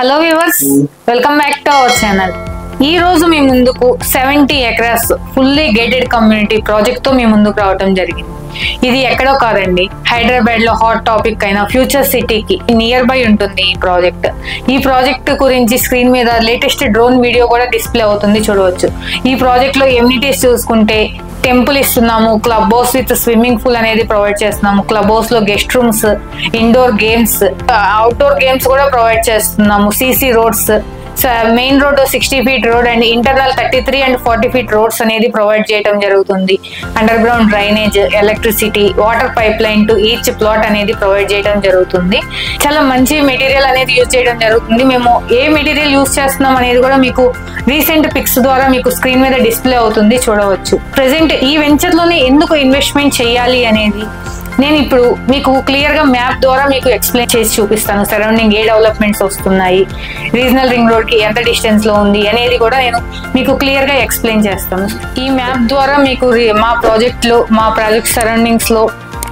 Hello viewers, welcome back to our channel. ఈ రోజు మీ ముందుకు 70 acres fully gated community project తో మీ ముందుకు రావడం జరిగింది. ఇది ఎక్కడో కాదండి, హైదరాబాద్ లో హాట్ టాపిక్ అయిన ఫ్యూచర్ సిటీకి నియర్ బై ఉంటుంది ఈ ప్రాజెక్ట్. ఈ ప్రాజెక్ట్ గురించి స్క్రీన్ మీద లేటెస్ట్ డ్రోన్ వీడియో కూడా డిస్ప్లే అవుతుంది, చూడవచ్చు. ఈ ప్రాజెక్ట్ లో ఎమ్యూనిటీస్ చూసుకుంటే టెంపుల్ ఇస్తున్నాము, club house with swimming pool అనేది ప్రొవైడ్ చేస్తున్నాము, క్లబ్ హౌస్ లో guest rooms, indoor games, outdoor games కూడా ప్రొవైడ్ చేస్తున్నాము, CC roads, main road 60 feet road and internal 33 and 40 feet roads అనేది ప్రొవైడ్ చేయడం జరుగుతుంది. Under ground drainage, electricity, water pipe line to each plot అనేది provide చేయడం జరుగుతుంది. చాలా మంచి మెటీరియల్ అనేది యూజ్ చేయడం జరుగుతుంది. మేము ఏ మెటీరియల్ యూజ్ చేస్తున్నాం అనేది కూడా మీకు రీసెంట్ పిక్స్ ద్వారా మీకు స్క్రీన్ మీద డిస్ప్లే అవుతుంది, చూడవచ్చు. ప్రెసెంట్ ఈ వెంచర్ లోనే ఎందుకు ఇన్వెస్ట్మెంట్ చేయాలి అనేది నేను ఇప్పుడు మీకు క్లియర్ గా మ్యాప్ ద్వారా మీకు ఎక్స్ప్లెయిన్ చేసి చూపిస్తాను. సరౌండింగ్ ఏ డెవలప్మెంట్స్ వస్తున్నాయి, రీజనల్ రింగ్ రోడ్ కి ఎంత డిస్టెన్స్ లో ఉంది అనేది కూడా నేను మీకు క్లియర్ గా ఎక్స్ప్లెయిన్ చేస్తాను. ఈ మ్యాప్ ద్వారా మీకు మా ప్రాజెక్ట్ సరౌండింగ్స్ లో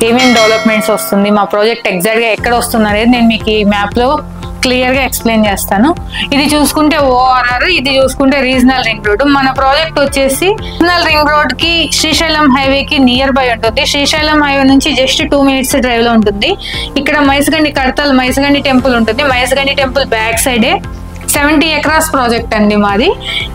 ఏమేమి డెవలప్మెంట్స్ వస్తుంది, మా ప్రాజెక్ట్ ఎగ్జాక్ట్ గా ఎక్కడ వస్తుంది అనేది నేను మీకు ఈ మ్యాప్ లో క్లియర్ గా ఎక్స్ప్లెయిన్ చేస్తాను. ఇది చూసుకుంటే ఓఆర్ఆర్, ఇది చూసుకుంటే రీజనల్ రింగ్ రోడ్. మన ప్రాజెక్ట్ వచ్చేసి రీజనల్ రింగ్ రోడ్ కి శ్రీశైలం హైవే కి నియర్ బై ఉంటుంది. శ్రీశైలం హైవే నుంచి జస్ట్ 2 minutes డ్రైవ్ లో ఉంటుంది. ఇక్కడ మైసగండి టెంపుల్ ఉంటుంది. మైసగండి టెంపుల్ బ్యాక్ సైడే 70 acres ప్రాజెక్ట్ అండి మాది.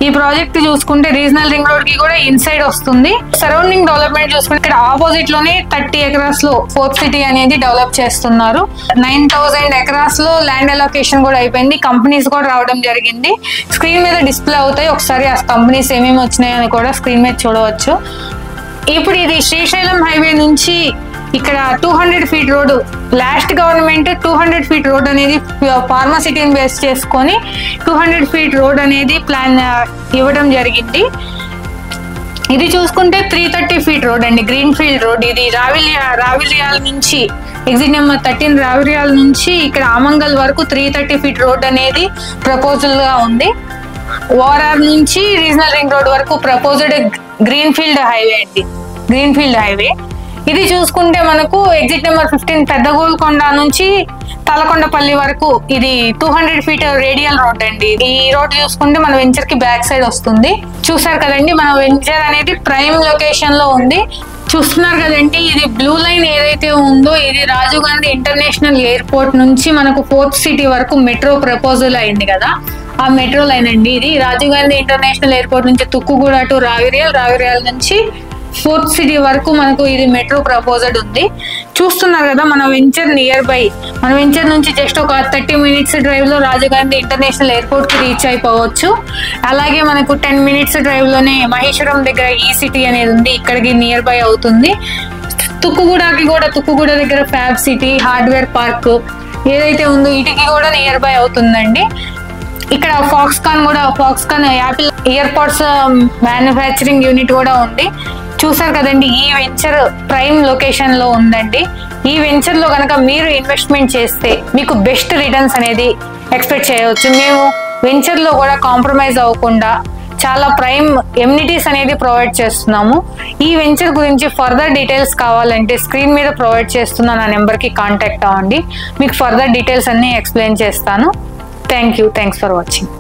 ఈ ప్రాజెక్ట్ చూసుకుంటే రీజనల్ రింగ్ రోడ్ కి కూడా ఇన్సైడ్ వస్తుంది. సరౌండింగ్ డెవలప్మెంట్ చూసుకుంటే ఇక్కడ ఆపోజిట్ లోనే 30 acres లో ఫోర్త్ సిటీ అనేది డెవలప్ చేస్తున్నారు. 9000 acres లో ల్యాండ్ అలొకేషన్ కూడా అయిపోయింది. కంపెనీస్ కూడా రావడం జరిగింది. స్క్రీన్ మీద డిస్ప్లే అవుతాయి, ఒకసారి ఆ కంపెనీస్ ఏమేమి వచ్చినాయని కూడా స్క్రీన్ మీద చూడవచ్చు. ఇప్పుడు ఇది శ్రీశైలం హైవే నుంచి ఇక్కడ 200 feet road, last government 200 feet road అనేది ఫార్మాసిటీని బేస్ చేసుకొని 200 feet రోడ్ అనేది ప్లాన్ ఇవ్వడం జరిగింది. ఇది చూసుకుంటే 330 feet రోడ్ అండి, గ్రీన్ ఫీల్డ్ రోడ్. ఇది రావిలియాల నుంచి ఎగ్జిట్ నెంబర్ 13 రావిలియాల నుంచి ఇక్కడ ఆమంగల్ వరకు 330 feet రోడ్ అనేది ప్రపోజల్ గా ఉంది. ఓఆర్ఆర్ నుంచి రీజనల్ రింగ్ రోడ్ వరకు ప్రపోజ్డ్ గ్రీన్ ఫీల్డ్ హైవే. ఇది చూసుకుంటే మనకు ఎగ్జిట్ నెంబర్ 15 పెద్ద గోల్కొండ నుంచి తలకొండపల్లి వరకు ఇది 200 feet రేడియల్ రోడ్ అండి. ఈ రోడ్ చూసుకుంటే మన వెంచర్ కి బ్యాక్ సైడ్ వస్తుంది. చూసారు కదండి, మన వెంచర్ అనేది ప్రైమ్ లొకేషన్ లో ఉంది. చూస్తున్నారు కదండి, ఇది బ్లూ లైన్ ఏదైతే ఉందో ఇది రాజీవ్ గాంధీ ఇంటర్నేషనల్ ఎయిర్పోర్ట్ నుంచి మనకు ఫోర్త్ సిటీ వరకు మెట్రో ప్రపోజల్ అయింది కదా, ఆ మెట్రో లైన్ అండి. ఇది రాజీవ్ గాంధీ ఇంటర్నేషనల్ ఎయిర్పోర్ట్ నుంచి తుక్కుగూడ టు రావిరియాల్ నుంచి ఫోర్త్ సిటీ వరకు మనకు ఇది మెట్రో ప్రపోజల్ ఉంది. చూస్తున్నారు కదా, మన వెంచర్ నియర్ బై, మన వెంచర్ నుంచి జస్ట్ ఒక 30 minutes డ్రైవ్ లో రాజీవ్ గాంధీ ఇంటర్నేషనల్ ఎయిర్పోర్ట్ కి రీచ్ అయిపోవచ్చు. అలాగే మనకు 10 minutes డ్రైవ్ లోనే మహేశ్వరం దగ్గర ఈ సిటీ అనేది ఉంది, ఇక్కడికి నియర్ బై అవుతుంది. తుక్కుగూడ దగ్గర ఫ్యాబ్ సిటీ, హార్డ్వేర్ పార్క్ ఏదైతే ఉందో వీటికి కూడా నియర్ బై అవుతుందండి. ఇక్కడ Foxconn Apple EarPods manufacturing unit కూడా ఉంది. చూసారు కదండి, ఈ వెంచర్ ప్రైమ్ లొకేషన్ లో ఉందండి. ఈ వెంచర్ లో కనుక మీరు ఇన్వెస్ట్మెంట్ చేస్తే మీకు బెస్ట్ రిటర్న్స్ అనేది ఎక్స్పెక్ట్ చేయవచ్చు. మేము వెంచర్ లో కూడా కాంప్రమైజ్ అవ్వకుండా చాలా ప్రైమ్ ఎమ్యూనిటీస్ అనేది ప్రొవైడ్ చేస్తున్నాము. ఈ వెంచర్ గురించి ఫర్దర్ డీటెయిల్స్ కావాలంటే స్క్రీన్ మీద ప్రొవైడ్ చేస్తున్న నా నెంబర్ కి కాంటాక్ట్ అవ్వండి. మీకు ఫర్దర్ డీటెయిల్స్ అన్ని ఎక్స్ప్లెయిన్ చేస్తాను. Thanks for watching.